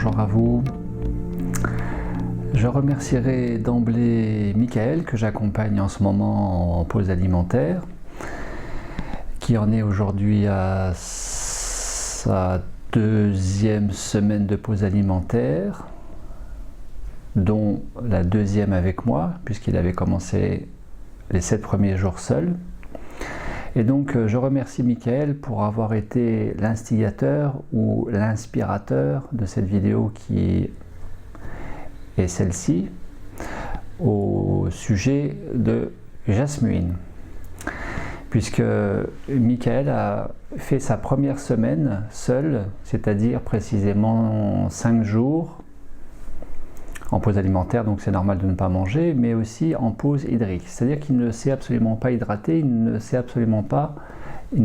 bonjour à vous. Je remercierai d'emblée Michael que j'accompagne en ce moment en pause alimentaire, qui en est aujourd'hui à sa deuxième semaine de pause alimentaire, dont la deuxième avec moi, puisqu'il avait commencé les 7 premiers jours seul. Et donc je remercie Michael pour avoir été l'instigateur ou l'inspirateur de cette vidéo qui est celle-ci au sujet de Jasmine, puisque Michael a fait sa première semaine seul, c'est-à-dire précisément 5 jours en pause alimentaire, donc c'est normal de ne pas manger, mais aussi en pause hydrique, c'est-à-dire qu'il ne s'est absolument pas hydraté, il n'a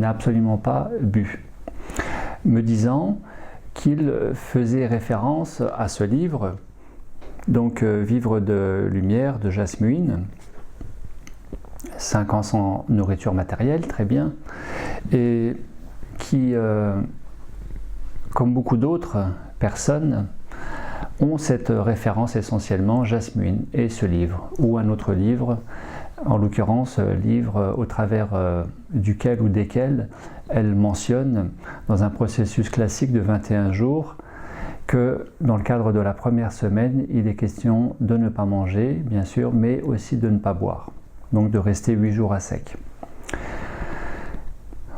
absolument pas bu, me disant qu'il faisait référence à ce livre, donc Vivre de lumière de Jasmine, 5 ans sans nourriture matérielle, très bien, et qui, comme beaucoup d'autres personnes, ont cette référence essentiellement Jasmine et ce livre, ou un autre livre, en l'occurrence livre au travers duquel ou desquels elle mentionne dans un processus classique de 21 jours que dans le cadre de la première semaine, il est question de ne pas manger, bien sûr, mais aussi de ne pas boire, donc de rester 8 jours à sec.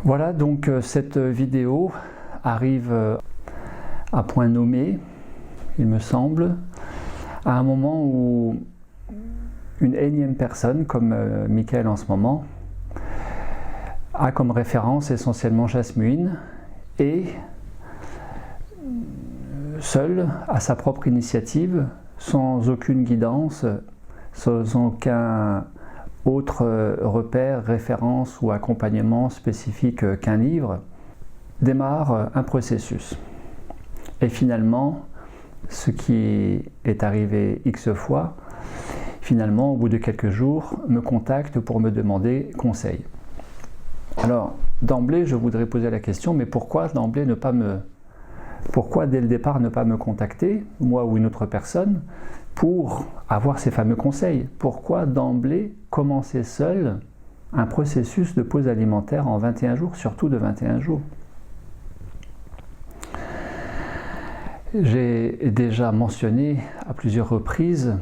Voilà, donc cette vidéo arrive à point nommé, il me semble, à un moment où une énième personne, comme Michael en ce moment, a comme référence essentiellement Jasmine et seul, à sa propre initiative, sans aucune guidance, sans aucun autre repère, référence ou accompagnement spécifique qu'un livre, démarre un processus. Et finalement, ce qui est arrivé X fois, finalement, au bout de quelques jours, me contacte pour me demander conseil. Alors, d'emblée, je voudrais poser la question, mais pourquoi d'emblée pourquoi dès le départ ne pas me contacter, moi ou une autre personne, pour avoir ces fameux conseils? Pourquoi d'emblée commencer seul un processus de pause alimentaire en 21 jours, surtout de 21 jours? J'ai déjà mentionné à plusieurs reprises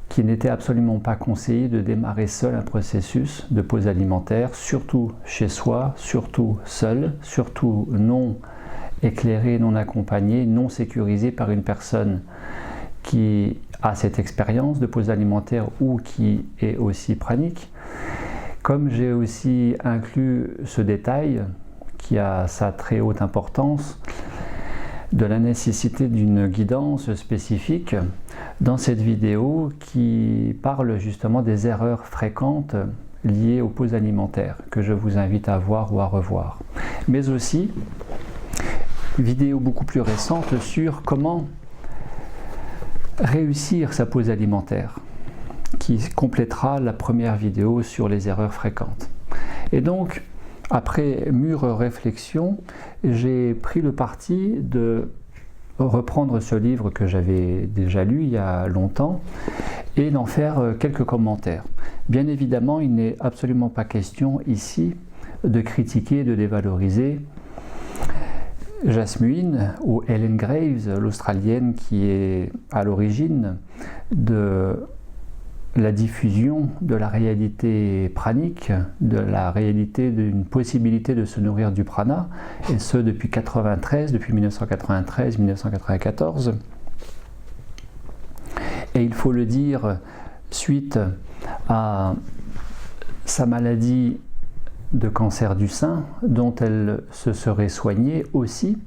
qu'il n'était absolument pas conseillé de démarrer seul un processus de pause alimentaire, surtout chez soi, surtout seul, surtout non éclairé, non accompagné, non sécurisé par une personne qui a cette expérience de pause alimentaire ou qui est aussi pranique. Comme j'ai aussi inclus ce détail qui a sa très haute importance, de la nécessité d'une guidance spécifique dans cette vidéo qui parle justement des erreurs fréquentes liées aux pauses alimentaires que je vous invite à voir ou à revoir. Mais aussi, vidéo beaucoup plus récente sur comment réussir sa pause alimentaire qui complétera la première vidéo sur les erreurs fréquentes. Et donc, après mûre réflexion, j'ai pris le parti de reprendre ce livre que j'avais déjà lu il y a longtemps et d'en faire quelques commentaires. Bien évidemment, il n'est absolument pas question ici de critiquer, de dévaloriser Jasmine ou Helen Graves, l'Australienne qui est à l'origine de la diffusion de la réalité pranique, de la réalité d'une possibilité de se nourrir du prana, et ce depuis 1993-1994. Et il faut le dire, suite à sa maladie de cancer du sein, dont elle se serait soignée aussi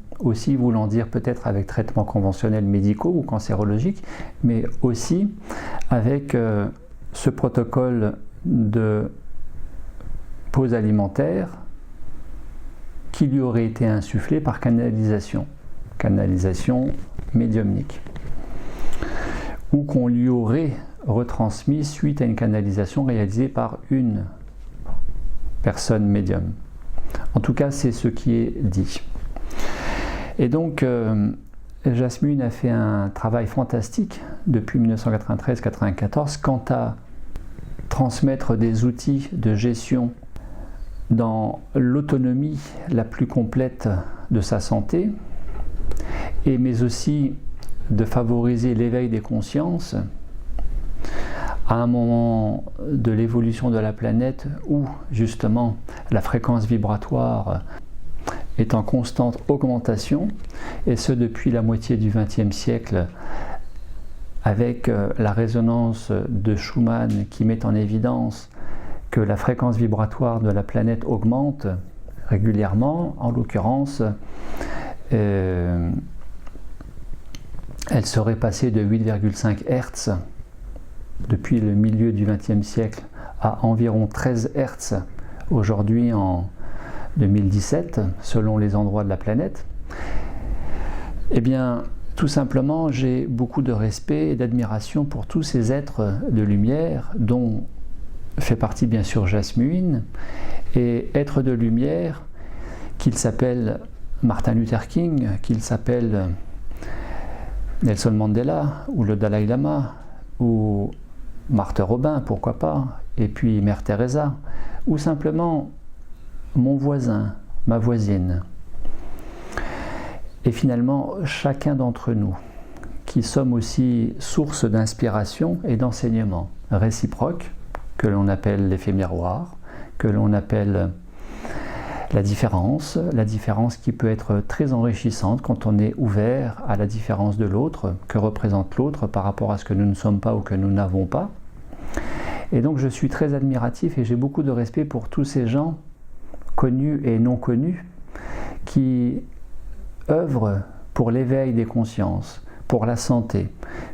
voulant dire peut-être avec traitements conventionnels médicaux ou cancérologiques, mais aussi avec ce protocole de pause alimentaire qui lui aurait été insufflé par canalisation médiumnique, ou qu'on lui aurait retransmis suite à une canalisation réalisée par une personne médium. En tout cas, c'est ce qui est dit. Et donc, Jasmine a fait un travail fantastique depuis 1993-94 quant à transmettre des outils de gestion dans l'autonomie la plus complète de sa santé, mais aussi de favoriser l'éveil des consciences à un moment de l'évolution de la planète où justement la fréquence vibratoire est en constante augmentation, et ce depuis la moitié du XXe siècle, avec la résonance de Schumann qui met en évidence que la fréquence vibratoire de la planète augmente régulièrement. En l'occurrence, elle serait passée de 8,5 Hz depuis le milieu du XXe siècle à environ 13 Hz aujourd'hui en 2017, selon les endroits de la planète. Eh bien, tout simplement, j'ai beaucoup de respect et d'admiration pour tous ces êtres de lumière, dont fait partie bien sûr Jasmine, et êtres de lumière, qu'il s'appelle Martin Luther King, qu'il s'appelle Nelson Mandela, ou le Dalai Lama, ou Marthe Robin, pourquoi pas, et puis Mère Teresa, ou simplement mon voisin, ma voisine. Et finalement, chacun d'entre nous, qui sommes aussi source d'inspiration et d'enseignement réciproque, que l'on appelle l'effet miroir, que l'on appelle la différence qui peut être très enrichissante quand on est ouvert à la différence de l'autre, que représente l'autre par rapport à ce que nous ne sommes pas ou que nous n'avons pas. Et donc je suis très admiratif et j'ai beaucoup de respect pour tous ces gens, connus et non connus, qui œuvrent pour l'éveil des consciences, pour la santé,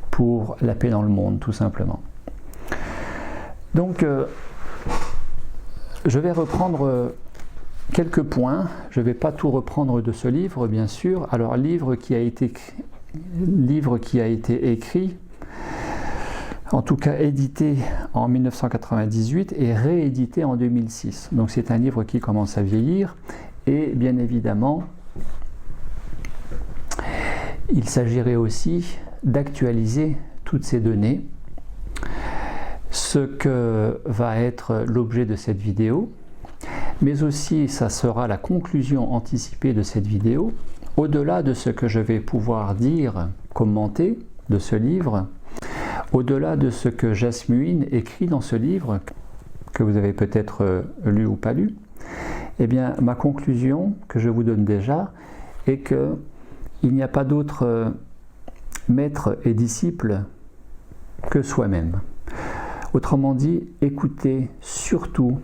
pour la paix dans le monde, tout simplement. Donc, je vais reprendre quelques points. Je ne vais pas tout reprendre de ce livre, bien sûr. Alors, livre qui a été écrit, en tout cas édité en 1998 et réédité en 2006. Donc, c'est un livre qui commence à vieillir. Et bien évidemment, il s'agirait aussi d'actualiser toutes ces données. Ce que va être l'objet de cette vidéo, mais aussi ça sera la conclusion anticipée de cette vidéo, au-delà de ce que je vais pouvoir dire, commenter de ce livre, au-delà de ce que Jasmine écrit dans ce livre, que vous avez peut-être lu ou pas lu, eh bien ma conclusion que je vous donne déjà est que il n'y a pas d'autre maître et disciple que soi-même. Autrement dit, écoutez surtout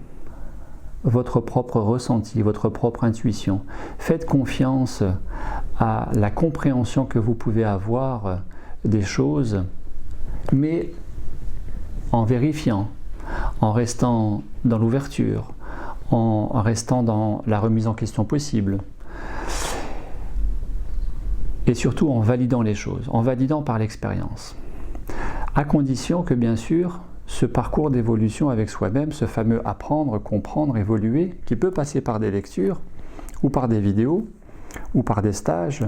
votre propre ressenti, votre propre intuition. Faites confiance à la compréhension que vous pouvez avoir des choses, mais en vérifiant, en restant dans l'ouverture, en restant dans la remise en question possible. Et surtout en validant les choses, en validant par l'expérience. À condition que, bien sûr, ce parcours d'évolution avec soi-même, ce fameux apprendre, comprendre, évoluer, qui peut passer par des lectures, ou par des vidéos, ou par des stages,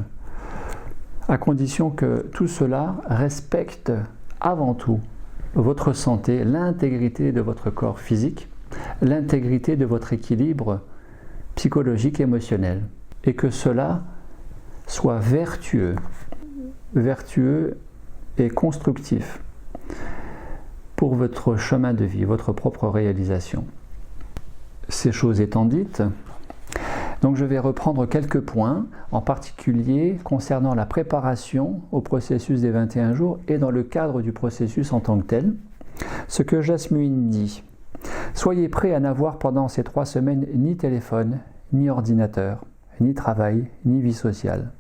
à condition que tout cela respecte avant tout votre santé, l'intégrité de votre corps physique, l'intégrité de votre équilibre psychologique, émotionnel, et que cela soit vertueux et constructif pour votre chemin de vie, votre propre réalisation. Ces choses étant dites, donc je vais reprendre quelques points, en particulier concernant la préparation au processus des 21 jours et dans le cadre du processus en tant que tel. Ce que Jasmine dit: soyez prêts à n'avoir pendant ces 3 semaines ni téléphone, ni ordinateur, ni travail, ni vie sociale.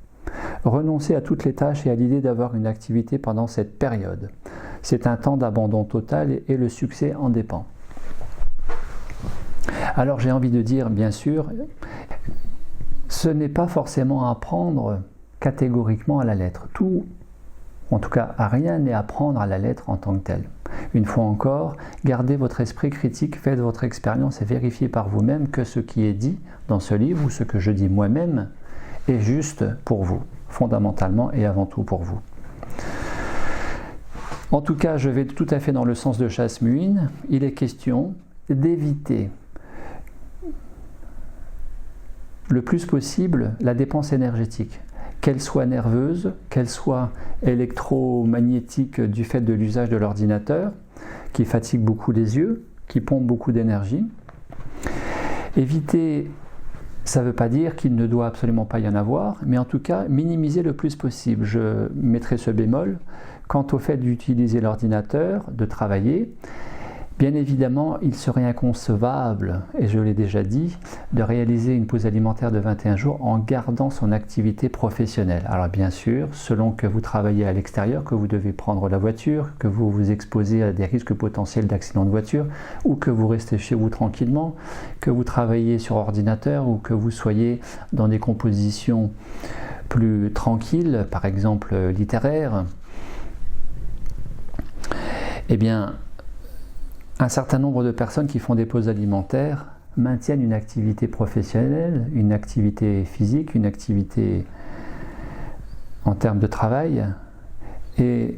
Renoncez à toutes les tâches et à l'idée d'avoir une activité pendant cette période. C'est un temps d'abandon total et le succès en dépend. Alors j'ai envie de dire, bien sûr, ce n'est pas forcément à prendre catégoriquement à la lettre. Tout, en tout cas, rien n'est à prendre à la lettre en tant que tel. Une fois encore, gardez votre esprit critique, faites votre expérience et vérifiez par vous-même que ce qui est dit dans ce livre ou ce que je dis moi-même est juste pour vous, fondamentalement et avant tout pour vous. En tout cas, je vais tout à fait dans le sens de Jasmuine. Il est question d'éviter le plus possible la dépense énergétique, qu'elle soit nerveuse, qu'elle soit électromagnétique du fait de l'usage de l'ordinateur, qui fatigue beaucoup les yeux, qui pompe beaucoup d'énergie. Éviter, ça ne veut pas dire qu'il ne doit absolument pas y en avoir, mais en tout cas, minimiser le plus possible. Je mettrai ce bémol quant au fait d'utiliser l'ordinateur, de travailler. Bien évidemment, il serait inconcevable, et je l'ai déjà dit, de réaliser une pause alimentaire de 21 jours en gardant son activité professionnelle. Alors bien sûr, selon que vous travaillez à l'extérieur, que vous devez prendre la voiture, que vous vous exposez à des risques potentiels d'accident de voiture, ou que vous restez chez vous tranquillement, que vous travaillez sur ordinateur, ou que vous soyez dans des compositions plus tranquilles, par exemple littéraires, eh bien, un certain nombre de personnes qui font des pauses alimentaires maintiennent une activité professionnelle, une activité physique, une activité en termes de travail et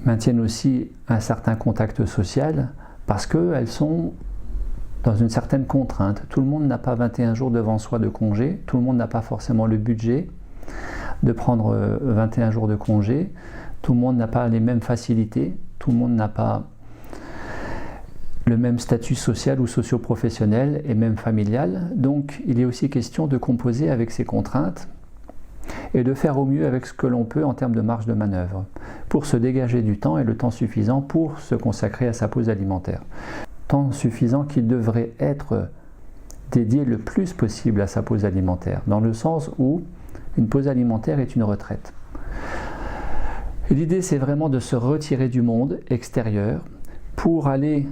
maintiennent aussi un certain contact social parce qu'elles sont dans une certaine contrainte. Tout le monde n'a pas 21 jours devant soi de congé, tout le monde n'a pas forcément le budget de prendre 21 jours de congé, tout le monde n'a pas les mêmes facilités, tout le monde n'a pas le même statut social ou socio-professionnel et même familial. Donc il est aussi question de composer avec ces contraintes et de faire au mieux avec ce que l'on peut en termes de marge de manœuvre pour se dégager du temps et le temps suffisant pour se consacrer à sa pause alimentaire. Temps suffisant qui devrait être dédié le plus possible à sa pause alimentaire, dans le sens où une pause alimentaire est une retraite. L'idée, c'est vraiment de se retirer du monde extérieur pour aller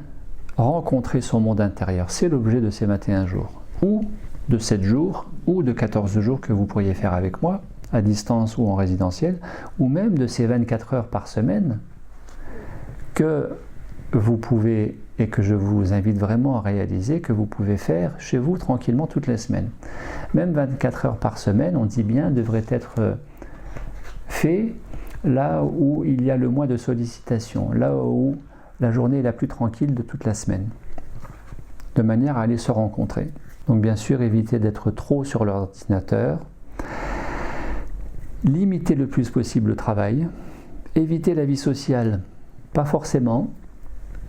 rencontrer son monde intérieur. C'est l'objet de ces 21 jours, ou de 7 jours, ou de 14 jours que vous pourriez faire avec moi, à distance ou en résidentiel, ou même de ces 24 heures par semaine que vous pouvez, et que je vous invite vraiment à réaliser, que vous pouvez faire chez vous tranquillement toutes les semaines. Même 24 heures par semaine, on dit bien, devrait être fait là où il y a le moins de sollicitations, là où la journée est la plus tranquille de toute la semaine, de manière à aller se rencontrer. Donc bien sûr, éviter d'être trop sur l'ordinateur, limiter le plus possible le travail, éviter la vie sociale, pas forcément,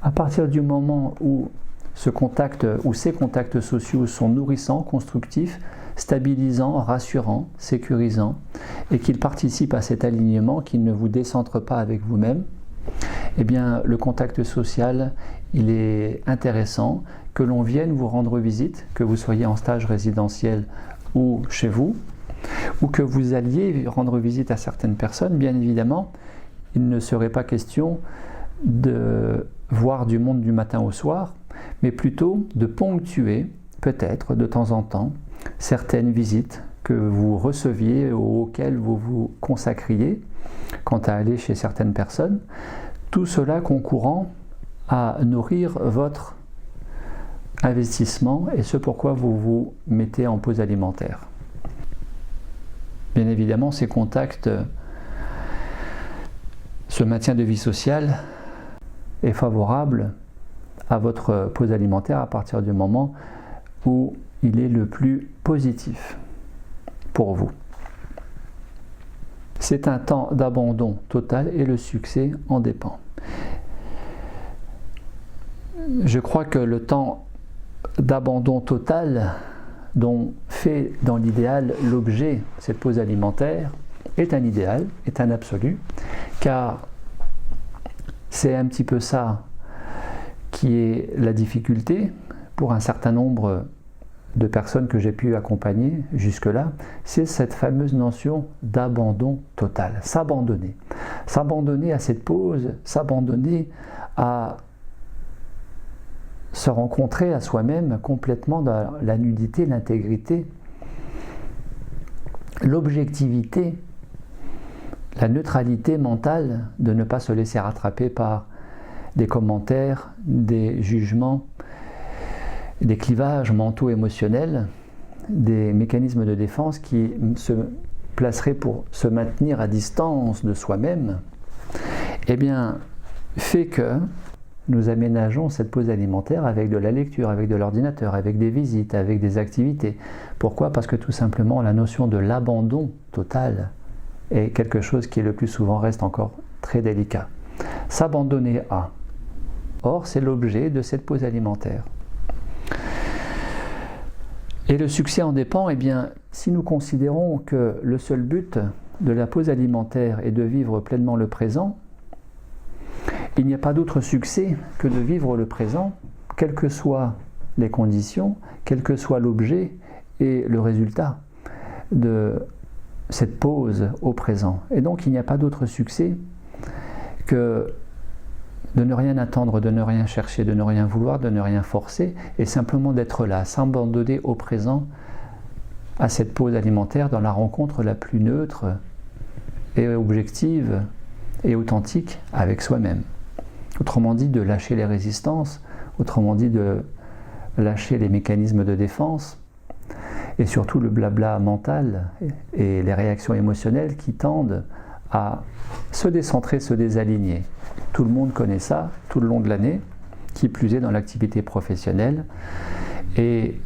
à partir du moment où ce contact ou ces contacts sociaux sont nourrissants, constructifs, stabilisants, rassurants, sécurisants, et qu'ils participent à cet alignement, qu'ils ne vous décentrent pas avec vous-même, eh bien, le contact social, il est intéressant, que l'on vienne vous rendre visite, que vous soyez en stage résidentiel ou chez vous, ou que vous alliez rendre visite à certaines personnes. Bien évidemment, il ne serait pas question de voir du monde du matin au soir, mais plutôt de ponctuer, peut-être de temps en temps, certaines visites que vous receviez ou auxquelles vous vous consacriez quant à aller chez certaines personnes, tout cela concourant à nourrir votre investissement et ce pourquoi vous vous mettez en pause alimentaire. Bien évidemment, ces contacts, ce maintien de vie sociale est favorable à votre pause alimentaire à partir du moment où il est le plus positif pour vous. C'est un temps d'abandon total et le succès en dépend. Je crois que le temps d'abandon total dont fait dans l'idéal l'objet cette pause alimentaire est un idéal, est un absolu, car c'est un petit peu ça qui est la difficulté pour un certain nombre de personnes que j'ai pu accompagner jusque-là, c'est cette fameuse notion d'abandon total, s'abandonner. S'abandonner à cette pause, s'abandonner à se rencontrer à soi-même complètement dans la nudité, l'intégrité, l'objectivité, la neutralité mentale, de ne pas se laisser rattraper par des commentaires, des jugements, des clivages mentaux émotionnels des mécanismes de défense qui se placeraient pour se maintenir à distance de soi-même, eh bien, fait que nous aménageons cette pause alimentaire avec de la lecture, avec de l'ordinateur, avec des visites, avec des activités. Pourquoi ? Parce que tout simplement, la notion de l'abandon total est quelque chose qui le plus souvent reste encore très délicat. S'abandonner à. Or, c'est l'objet de cette pause alimentaire. Et le succès en dépend, eh bien, si nous considérons que le seul but de la pause alimentaire est de vivre pleinement le présent, il n'y a pas d'autre succès que de vivre le présent, quelles que soient les conditions, quel que soit l'objet et le résultat de cette pause au présent. Et donc il n'y a pas d'autre succès que de ne rien attendre, de ne rien chercher, de ne rien vouloir, de ne rien forcer, et simplement d'être là, s'abandonner au présent, à cette pause alimentaire, dans la rencontre la plus neutre et objective et authentique avec soi-même. Autrement dit, de lâcher les résistances, autrement dit, de lâcher les mécanismes de défense, et surtout le blabla mental et les réactions émotionnelles qui tendent à se décentrer, se désaligner. Tout le monde connaît ça tout le long de l'année, qui plus est dans l'activité professionnelle et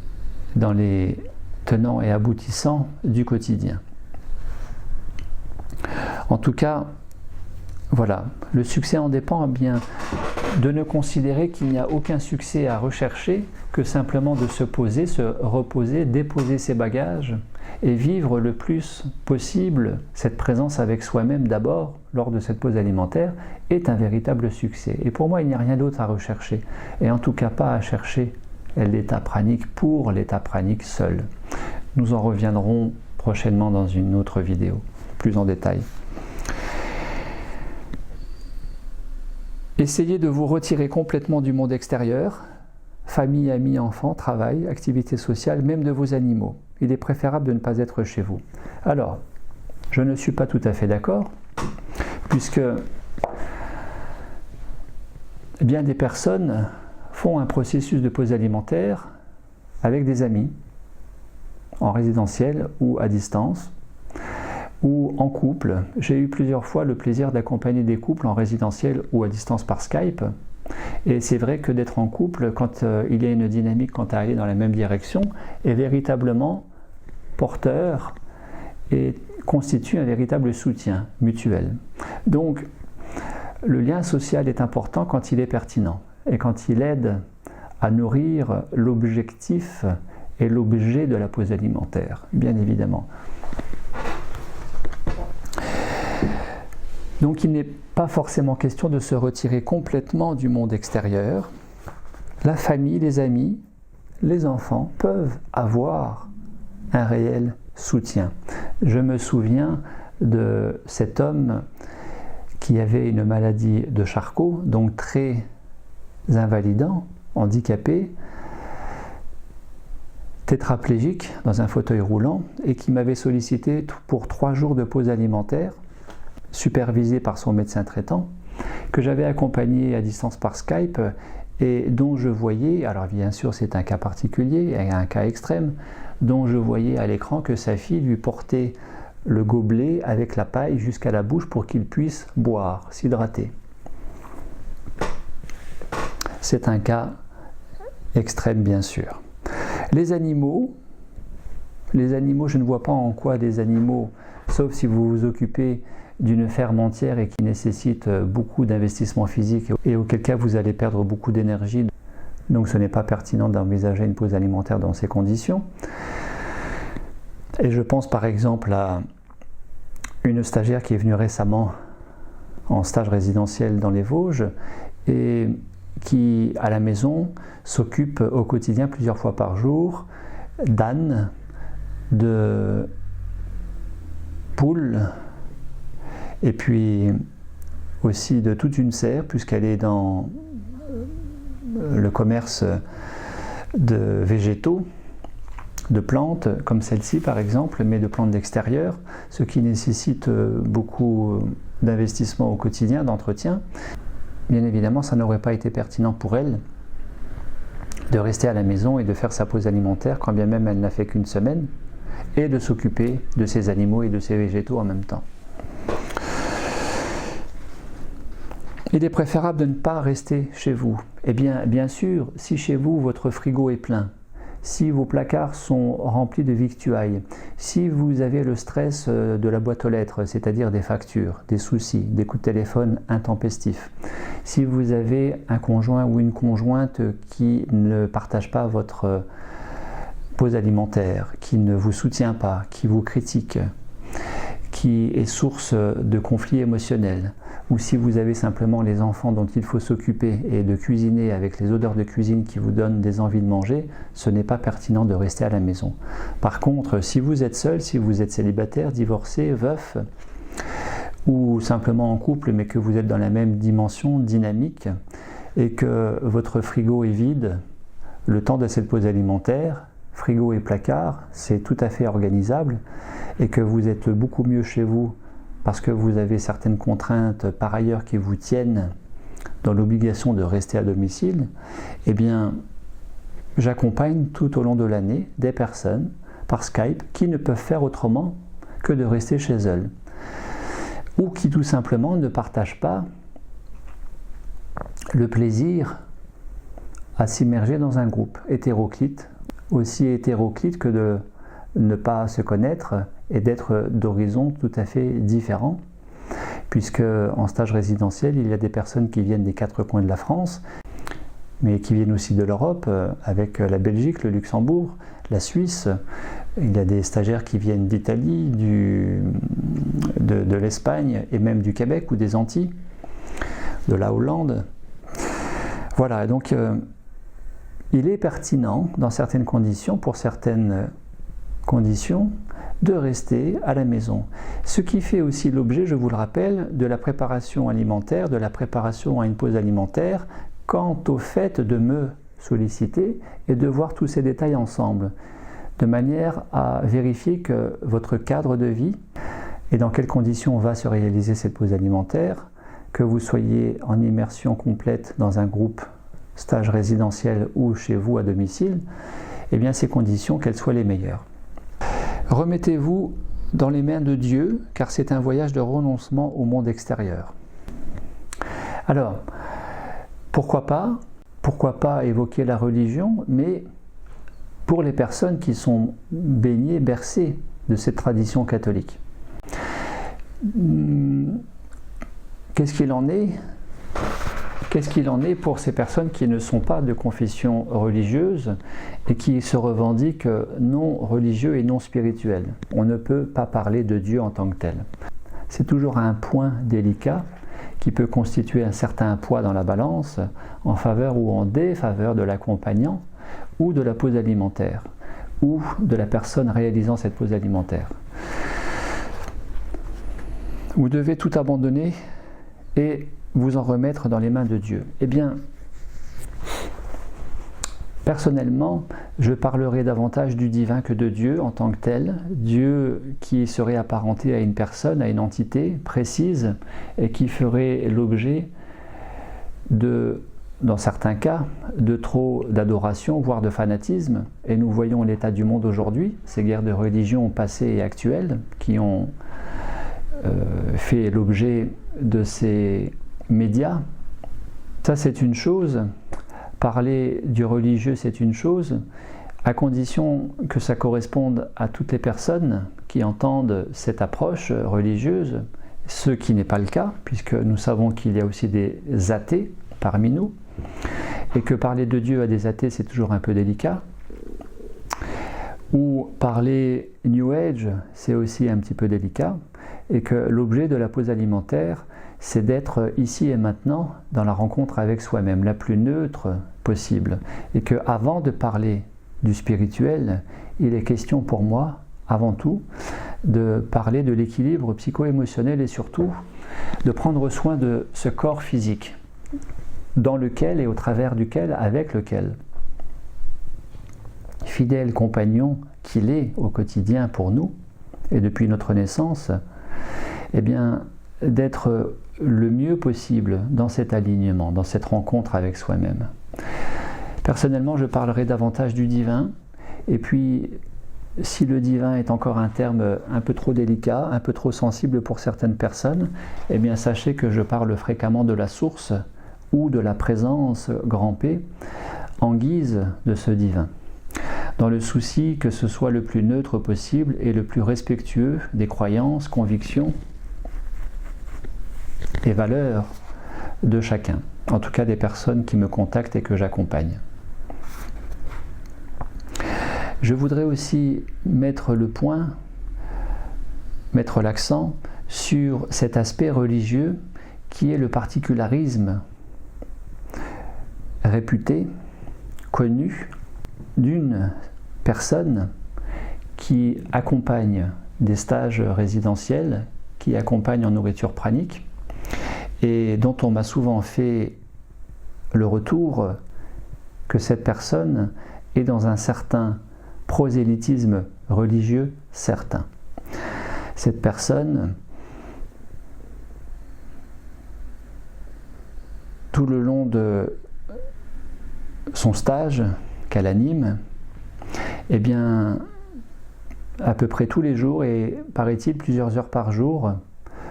dans les tenants et aboutissants du quotidien. En tout cas, voilà, le succès en dépend bien de ne considérer qu'il n'y a aucun succès à rechercher que simplement de se poser, se reposer, déposer ses bagages et vivre le plus possible cette présence avec soi-même d'abord lors de cette pause alimentaire est un véritable succès. Et pour moi, il n'y a rien d'autre à rechercher, et en tout cas pas à chercher l'état pranique pour l'état pranique seul. Nous en reviendrons prochainement dans une autre vidéo, plus en détail. Essayez de vous retirer complètement du monde extérieur, famille, amis, enfants, travail, activités sociales, même de vos animaux. Il est préférable de ne pas être chez vous. Alors, je ne suis pas tout à fait d'accord, puisque bien des personnes font un processus de pause alimentaire avec des amis, en résidentiel ou à distance, ou en couple. J'ai eu plusieurs fois le plaisir d'accompagner des couples en résidentiel ou à distance par Skype. Et c'est vrai que d'être en couple, quand il y a une dynamique, quand à aller dans la même direction, est véritablement porteur et constitue un véritable soutien mutuel. Donc, le lien social est important quand il est pertinent et quand il aide à nourrir l'objectif et l'objet de la pause alimentaire, bien évidemment. Donc il n'est pas forcément question de se retirer complètement du monde extérieur. La famille, les amis, les enfants peuvent avoir un réel soutien. Je me souviens de cet homme qui avait une maladie de Charcot, donc très invalidant, handicapé, tétraplégique dans un fauteuil roulant, et qui m'avait sollicité pour 3 jours de pause alimentaire, supervisé par son médecin traitant, que j'avais accompagné à distance par Skype et dont je voyais, alors bien sûr c'est un cas particulier, un cas extrême, dont je voyais à l'écran que sa fille lui portait le gobelet avec la paille jusqu'à la bouche pour qu'il puisse boire, s'hydrater. C'est un cas extrême bien sûr. Les animaux, je ne vois pas en quoi des animaux, sauf si vous vous occupez d'une ferme entière et qui nécessite beaucoup d'investissement physique et auquel cas vous allez perdre beaucoup d'énergie. Donc ce n'est pas pertinent d'envisager une pause alimentaire dans ces conditions. Et je pense par exemple à une stagiaire qui est venue récemment en stage résidentiel dans les Vosges et qui, à la maison, s'occupe au quotidien plusieurs fois par jour d'ânes, de poules, et puis aussi de toute une serre, puisqu'elle est dans le commerce de végétaux, de plantes, comme celle-ci par exemple, mais de plantes d'extérieur, ce qui nécessite beaucoup d'investissement au quotidien, d'entretien. Bien évidemment, ça n'aurait pas été pertinent pour elle de rester à la maison et de faire sa pause alimentaire quand bien même elle n'a fait qu'une semaine, et de s'occuper de ses animaux et de ses végétaux en même temps. Il est préférable de ne pas rester chez vous. Eh bien sûr, si chez vous votre frigo est plein, si vos placards sont remplis de victuailles, si vous avez le stress de la boîte aux lettres, c'est-à-dire des factures, des soucis, des coups de téléphone intempestifs, si vous avez un conjoint ou une conjointe qui ne partage pas votre pause alimentaire, qui ne vous soutient pas, qui vous critique, qui est source de conflits émotionnels, ou si vous avez simplement les enfants dont il faut s'occuper et de cuisiner avec les odeurs de cuisine qui vous donnent des envies de manger, ce n'est pas pertinent de rester à la maison. Par contre, si vous êtes seul, si vous êtes célibataire, divorcé, veuf, ou simplement en couple mais que vous êtes dans la même dimension dynamique et que votre frigo est vide, le temps de cette pause alimentaire, frigo et placard, c'est tout à fait organisable, et que vous êtes beaucoup mieux chez vous parce que vous avez certaines contraintes par ailleurs qui vous tiennent dans l'obligation de rester à domicile, eh bien, j'accompagne tout au long de l'année des personnes par Skype qui ne peuvent faire autrement que de rester chez elles, ou qui tout simplement ne partagent pas le plaisir à s'immerger dans un groupe hétéroclite, aussi hétéroclite que de ne pas se connaître et d'être d'horizons tout à fait différents, puisque en stage résidentiel, il y a des personnes qui viennent des quatre coins de la France, mais qui viennent aussi de l'Europe, avec la Belgique, le Luxembourg, la Suisse. Il y a des stagiaires qui viennent d'Italie, de l'Espagne et même du Québec ou des Antilles, de la Hollande. Voilà, donc il est pertinent, dans certaines conditions, pour certaines conditions, de rester à la maison. Ce qui fait aussi l'objet, je vous le rappelle, de la préparation alimentaire, de la préparation à une pause alimentaire, quant au fait de me solliciter et de voir tous ces détails ensemble, de manière à vérifier que votre cadre de vie et dans quelles conditions va se réaliser cette pause alimentaire, que vous soyez en immersion complète dans un groupe stage résidentiel ou chez vous à domicile, eh bien ces conditions, qu'elles soient les meilleures. Remettez-vous dans les mains de Dieu, car c'est un voyage de renoncement au monde extérieur. Alors, pourquoi pas évoquer la religion, mais pour les personnes qui sont baignées, bercées de cette tradition catholique. Qu'est-ce qu'il en est ? Qu'est-ce qu'il en est pour ces personnes qui ne sont pas de confession religieuse et qui se revendiquent non religieux et non spirituels ? On ne peut pas parler de Dieu en tant que tel. C'est toujours un point délicat qui peut constituer un certain poids dans la balance en faveur ou en défaveur de l'accompagnant ou de la pause alimentaire ou de la personne réalisant cette pause alimentaire. Vous devez tout abandonner et vous en remettre dans les mains de Dieu. Eh bien, personnellement, je parlerai davantage du divin que de Dieu en tant que tel, Dieu qui serait apparenté à une personne, à une entité précise, et qui ferait l'objet de, dans certains cas, de trop d'adoration, voire de fanatisme. Et nous voyons l'état du monde aujourd'hui, ces guerres de religion passées et actuelles, qui ont fait l'objet de ces médias. Ça, c'est une chose. Parler du religieux, c'est une chose, à condition que ça corresponde à toutes les personnes qui entendent cette approche religieuse, ce qui n'est pas le cas, puisque nous savons qu'il y a aussi des athées parmi nous, et que parler de Dieu à des athées, c'est toujours un peu délicat. Ou parler New Age, c'est aussi un petit peu délicat, et que l'objet de la pause alimentaire, c'est d'être ici et maintenant dans la rencontre avec soi-même, la plus neutre possible. Et qu'avant de parler du spirituel, il est question pour moi, avant tout, de parler de l'équilibre psycho-émotionnel et surtout de prendre soin de ce corps physique, dans lequel et au travers duquel, avec lequel, fidèle compagnon qu'il est au quotidien pour nous, et depuis notre naissance, eh bien, d'être le mieux possible dans cet alignement, dans cette rencontre avec soi-même. Personnellement, je parlerai davantage du divin, et puis si le divin est encore un terme un peu trop délicat, un peu trop sensible pour certaines personnes, eh bien sachez que je parle fréquemment de la source ou de la présence grand P en guise de ce divin, dans le souci que ce soit le plus neutre possible et le plus respectueux des croyances, convictions et valeurs de chacun, en tout cas des personnes qui me contactent et que j'accompagne. Je voudrais aussi mettre l'accent sur cet aspect religieux qui est le particularisme réputé, connu, d'une personne qui accompagne des stages résidentiels, qui accompagne en nourriture pranique, et dont on m'a souvent fait le retour que cette personne est dans un certain prosélytisme religieux certain. Cette personne, tout le long de son stage qu'elle anime, eh bien, à peu près tous les jours, et paraît-il plusieurs heures par jour,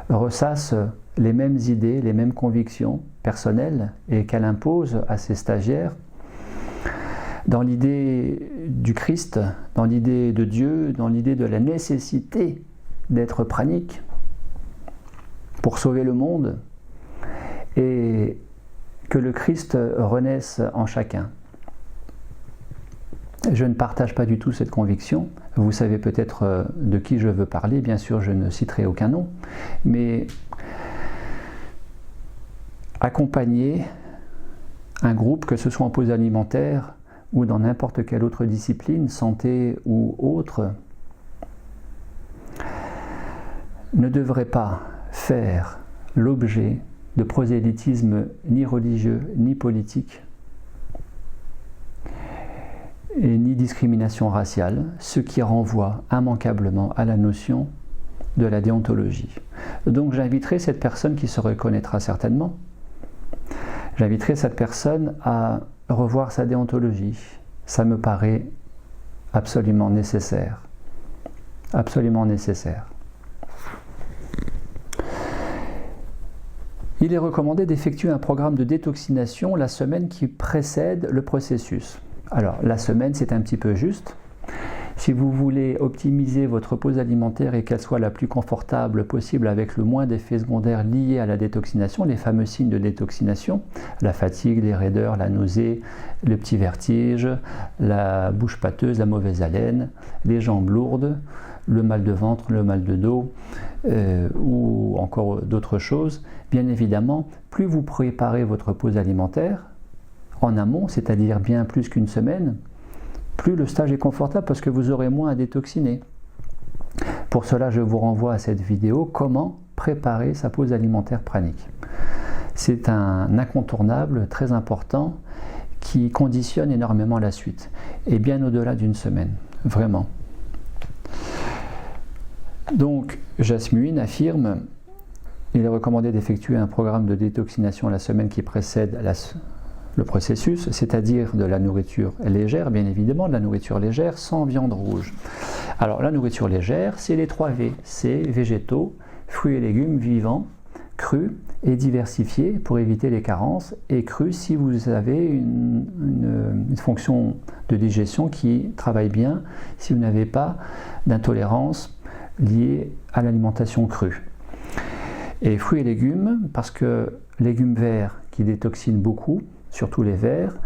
ressasse les mêmes idées, les mêmes convictions personnelles, et qu'elle impose à ses stagiaires dans l'idée du Christ, dans l'idée de Dieu, dans l'idée de la nécessité d'être pranique pour sauver le monde, et que le Christ renaisse en chacun. Je ne partage pas du tout cette conviction. Vous savez peut-être de qui je veux parler, bien sûr je ne citerai aucun nom, mais accompagner un groupe, que ce soit en pause alimentaire ou dans n'importe quelle autre discipline, santé ou autre, ne devrait pas faire l'objet de prosélytisme ni religieux, ni politique, et ni discrimination raciale, ce qui renvoie immanquablement à la notion de la déontologie. Donc j'inviterai cette personne qui se reconnaîtra certainement, j'inviterai cette personne à revoir sa déontologie. Ça me paraît absolument nécessaire. Absolument nécessaire. Il est recommandé d'effectuer un programme de détoxination la semaine qui précède le processus. Alors, la semaine, c'est un petit peu juste. Si vous voulez optimiser votre pause alimentaire et qu'elle soit la plus confortable possible avec le moins d'effets secondaires liés à la détoxination, les fameux signes de détoxination, la fatigue, les raideurs, la nausée, le petit vertige, la bouche pâteuse, la mauvaise haleine, les jambes lourdes, le mal de ventre, le mal de dos ou encore d'autres choses, bien évidemment, plus vous préparez votre pause alimentaire en amont, c'est-à-dire bien plus qu'une semaine, plus le stage est confortable parce que vous aurez moins à détoxiner. Pour cela, je vous renvoie à cette vidéo, comment préparer sa pause alimentaire pranique. C'est un incontournable très important qui conditionne énormément la suite, et bien au-delà d'une semaine, vraiment. Donc, Jasmine affirme, il est recommandé d'effectuer un programme de détoxination la semaine qui précède le processus, c'est-à-dire de la nourriture légère, bien évidemment, de la nourriture légère sans viande rouge. Alors la nourriture légère, c'est les 3 V, c'est végétaux, fruits et légumes vivants, crus et diversifiés pour éviter les carences, et crus si vous avez une fonction de digestion qui travaille bien, si vous n'avez pas d'intolérance liée à l'alimentation crue. Et fruits et légumes, parce que légumes verts qui détoxinent beaucoup, surtout les verts,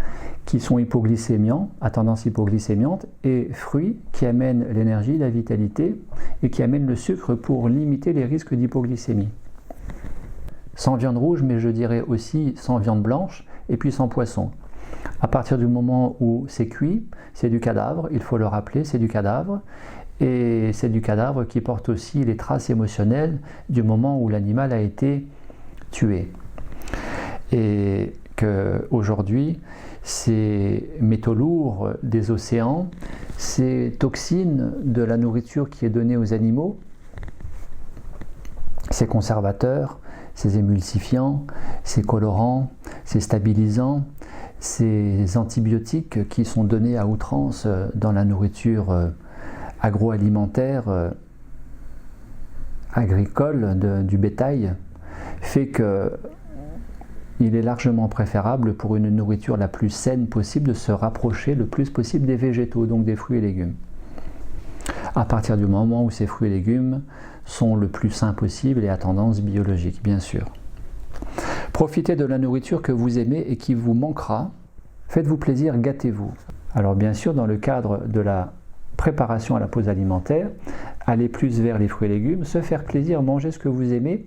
qui sont hypoglycémiants, à tendance hypoglycémiante, et fruits qui amènent l'énergie, la vitalité, et qui amènent le sucre pour limiter les risques d'hypoglycémie. Sans viande rouge, mais je dirais aussi sans viande blanche, et puis sans poisson. À partir du moment où c'est cuit, c'est du cadavre, il faut le rappeler, c'est du cadavre, et c'est du cadavre qui porte aussi les traces émotionnelles du moment où l'animal a été tué. Et qu'aujourd'hui, ces métaux lourds des océans, ces toxines de la nourriture qui est donnée aux animaux, ces conservateurs, ces émulsifiants, ces colorants, ces stabilisants, ces antibiotiques qui sont donnés à outrance dans la nourriture agroalimentaire, agricole du bétail, fait que il est largement préférable pour une nourriture la plus saine possible de se rapprocher le plus possible des végétaux, donc des fruits et légumes. À partir du moment où ces fruits et légumes sont le plus sains possible et à tendance biologique, bien sûr. Profitez de la nourriture que vous aimez et qui vous manquera. Faites-vous plaisir, gâtez-vous. Alors bien sûr, dans le cadre de la préparation à la pause alimentaire, aller plus vers les fruits et légumes, se faire plaisir, manger ce que vous aimez.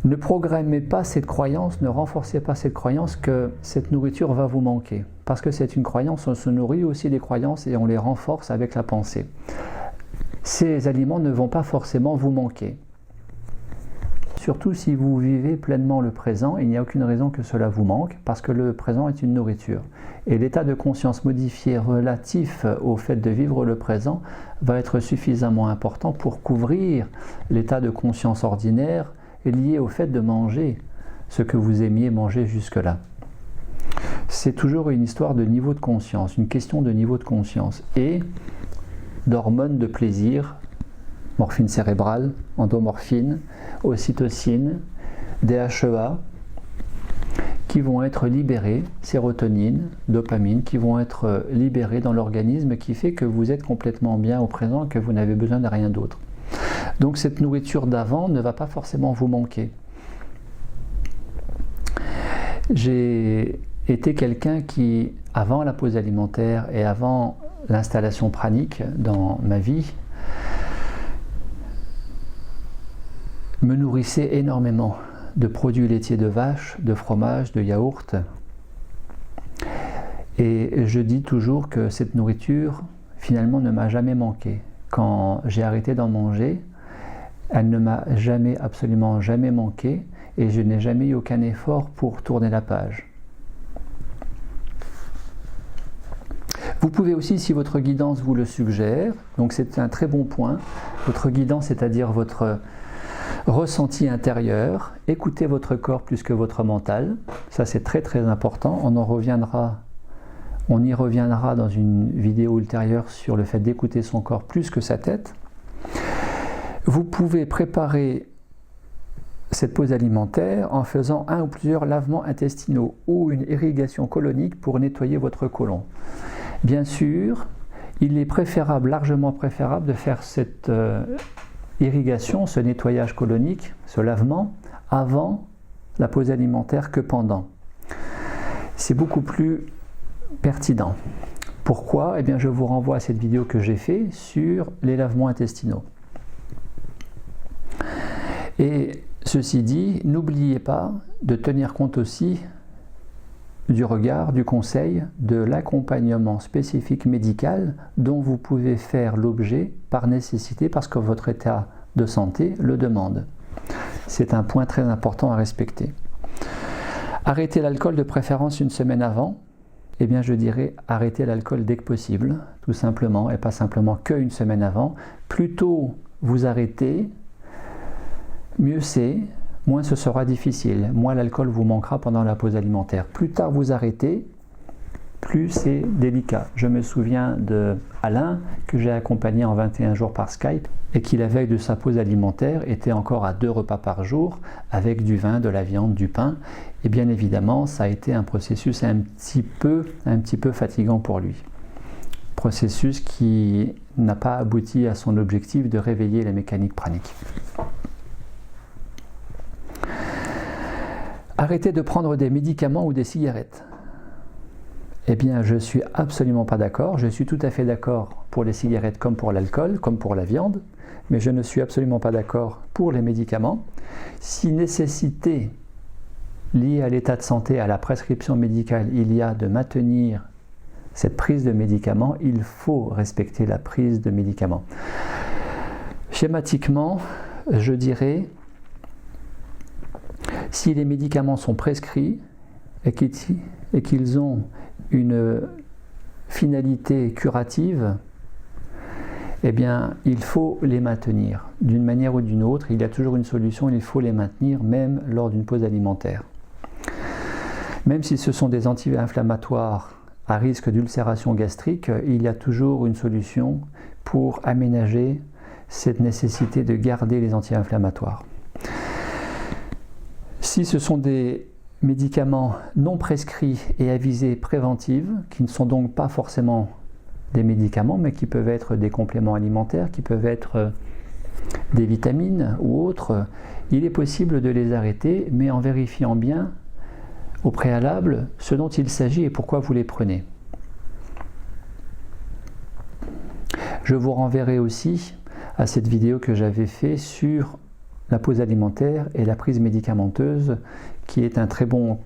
Ne programmez pas cette croyance, ne renforcez pas cette croyance que cette nourriture va vous manquer. Parce que c'est une croyance, on se nourrit aussi des croyances et on les renforce avec la pensée. Ces aliments ne vont pas forcément vous manquer. Surtout si vous vivez pleinement le présent, il n'y a aucune raison que cela vous manque, parce que le présent est une nourriture. Et l'état de conscience modifié relatif au fait de vivre le présent va être suffisamment important pour couvrir l'état de conscience ordinaire lié au fait de manger ce que vous aimiez manger jusque-là. C'est toujours une histoire de niveau de conscience, une question de niveau de conscience et d'hormones de plaisir, morphine cérébrale, endomorphine, ocytocine, DHEA, qui vont être libérées, sérotonine, dopamine, qui vont être libérées dans l'organisme, qui fait que vous êtes complètement bien au présent et que vous n'avez besoin de rien d'autre. Donc cette nourriture d'avant ne va pas forcément vous manquer. J'ai été quelqu'un qui, avant la pause alimentaire et avant l'installation pranique dans ma vie, me nourrissait énormément de produits laitiers de vache, de fromage, de yaourt. Et je dis toujours que cette nourriture, finalement, ne m'a jamais manqué. Quand j'ai arrêté d'en manger, elle ne m'a jamais, absolument jamais manqué et je n'ai jamais eu aucun effort pour tourner la page. Vous pouvez aussi, si votre guidance vous le suggère, donc c'est un très bon point, votre guidance, c'est-à-dire votre ressenti intérieur, écoutez votre corps plus que votre mental, ça c'est très très important, on y reviendra dans une vidéo ultérieure sur le fait d'écouter son corps plus que sa tête. Vous pouvez préparer cette pause alimentaire en faisant un ou plusieurs lavements intestinaux ou une irrigation colonique pour nettoyer votre côlon. Bien sûr, il est préférable, largement préférable de faire cette irrigation, ce nettoyage colonique, ce lavement, avant la pause alimentaire que pendant. C'est beaucoup plus pertinent. Pourquoi ? Eh bien, je vous renvoie à cette vidéo que j'ai faite sur les lavements intestinaux. Et ceci dit, n'oubliez pas de tenir compte aussi du regard, du conseil, de l'accompagnement spécifique médical dont vous pouvez faire l'objet par nécessité parce que votre état de santé le demande. C'est un point très important à respecter. Arrêtez l'alcool de préférence une semaine avant. Eh bien, je dirais arrêtez l'alcool dès que possible, tout simplement, et pas simplement qu'une semaine avant. Plus tôt vous arrêtez, mieux c'est, moins ce sera difficile, moins l'alcool vous manquera pendant la pause alimentaire. Plus tard vous arrêtez, plus c'est délicat. Je me souviens de Alain, que j'ai accompagné en 21 jours par Skype, et qui la veille de sa pause alimentaire était encore à 2 repas par jour, avec du vin, de la viande, du pain. Et bien évidemment, ça a été un processus un petit peu fatigant pour lui. Processus qui n'a pas abouti à son objectif de réveiller la mécanique pranique. Arrêtez de prendre des médicaments ou des cigarettes. Eh bien, je ne suis absolument pas d'accord. Je suis tout à fait d'accord pour les cigarettes comme pour l'alcool, comme pour la viande, mais je ne suis absolument pas d'accord pour les médicaments. Si nécessité liée à l'état de santé, à la prescription médicale, il y a de maintenir cette prise de médicaments, il faut respecter la prise de médicaments. Schématiquement, je dirais, si les médicaments sont prescrits et qu'ils ont une finalité curative, eh bien, il faut les maintenir. D'une manière ou d'une autre, il y a toujours une solution, il faut les maintenir, même lors d'une pause alimentaire. Même si ce sont des anti-inflammatoires à risque d'ulcération gastrique, il y a toujours une solution pour aménager cette nécessité de garder les anti-inflammatoires. Si ce sont des médicaments non prescrits et à visée préventive, qui ne sont donc pas forcément des médicaments, mais qui peuvent être des compléments alimentaires, qui peuvent être des vitamines ou autres, il est possible de les arrêter, mais en vérifiant bien au préalable ce dont il s'agit et pourquoi vous les prenez. Je vous renverrai aussi à cette vidéo que j'avais faite sur la pause alimentaire et la prise médicamenteuse, qui est un très bon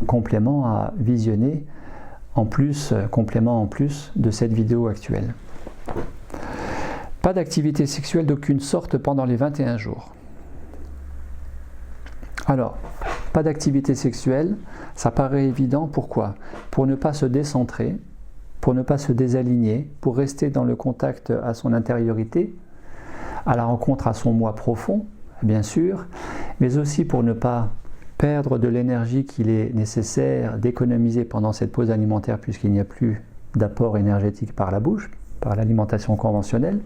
complément à visionner, complément en plus de cette vidéo actuelle. Pas d'activité sexuelle d'aucune sorte pendant les 21 jours. Alors, pas d'activité sexuelle, ça paraît évident, pourquoi? Pour ne pas se décentrer, pour ne pas se désaligner, pour rester dans le contact à son intériorité, à la rencontre à son moi profond, bien sûr, mais aussi pour ne pas perdre de l'énergie qu'il est nécessaire d'économiser pendant cette pause alimentaire, puisqu'il n'y a plus d'apport énergétique par la bouche, par l'alimentation conventionnelle,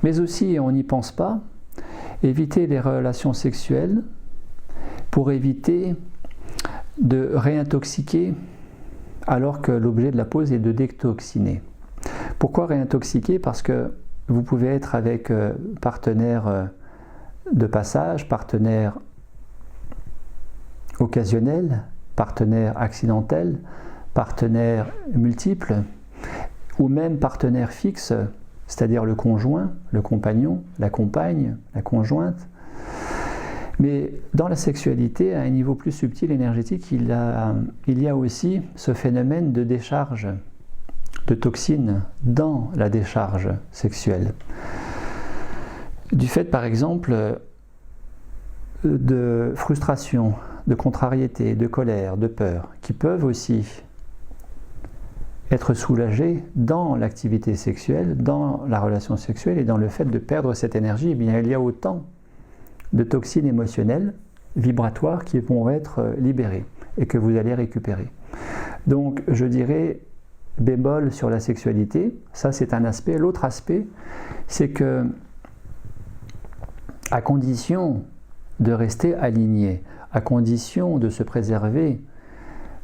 mais aussi, et on n'y pense pas, éviter les relations sexuelles pour éviter de réintoxiquer alors que l'objet de la pause est de détoxiner. Pourquoi réintoxiquer? Parce que vous pouvez être avec partenaire de passage, partenaire occasionnel, partenaire accidentel, partenaire multiple, ou même partenaire fixe, c'est-à-dire le conjoint, le compagnon, la compagne, la conjointe. Mais dans la sexualité, à un niveau plus subtil, énergétique, il y a aussi ce phénomène de décharge de toxines dans la décharge sexuelle. Du fait, par exemple, de frustration, de contrariété, de colère, de peur, qui peuvent aussi être soulagées dans l'activité sexuelle, dans la relation sexuelle et dans le fait de perdre cette énergie. Eh bien, il y a autant de toxines émotionnelles, vibratoires, qui vont être libérées et que vous allez récupérer. Donc, je dirais bémol sur la sexualité, ça c'est un aspect. L'autre aspect, c'est que, à condition de rester aligné, à condition de se préserver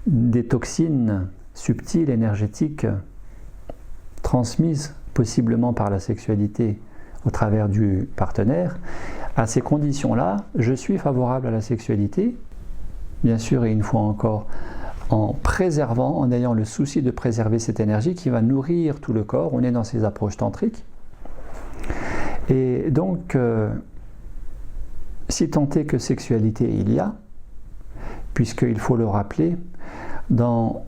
des toxines subtiles, énergétiques, transmises possiblement par la sexualité au travers du partenaire, à ces conditions-là, je suis favorable à la sexualité, bien sûr, et une fois encore, en préservant, en ayant le souci de préserver cette énergie qui va nourrir tout le corps. On est dans ces approches tantriques. Et donc, si tant est que sexualité il y a, puisqu'il faut le rappeler, dans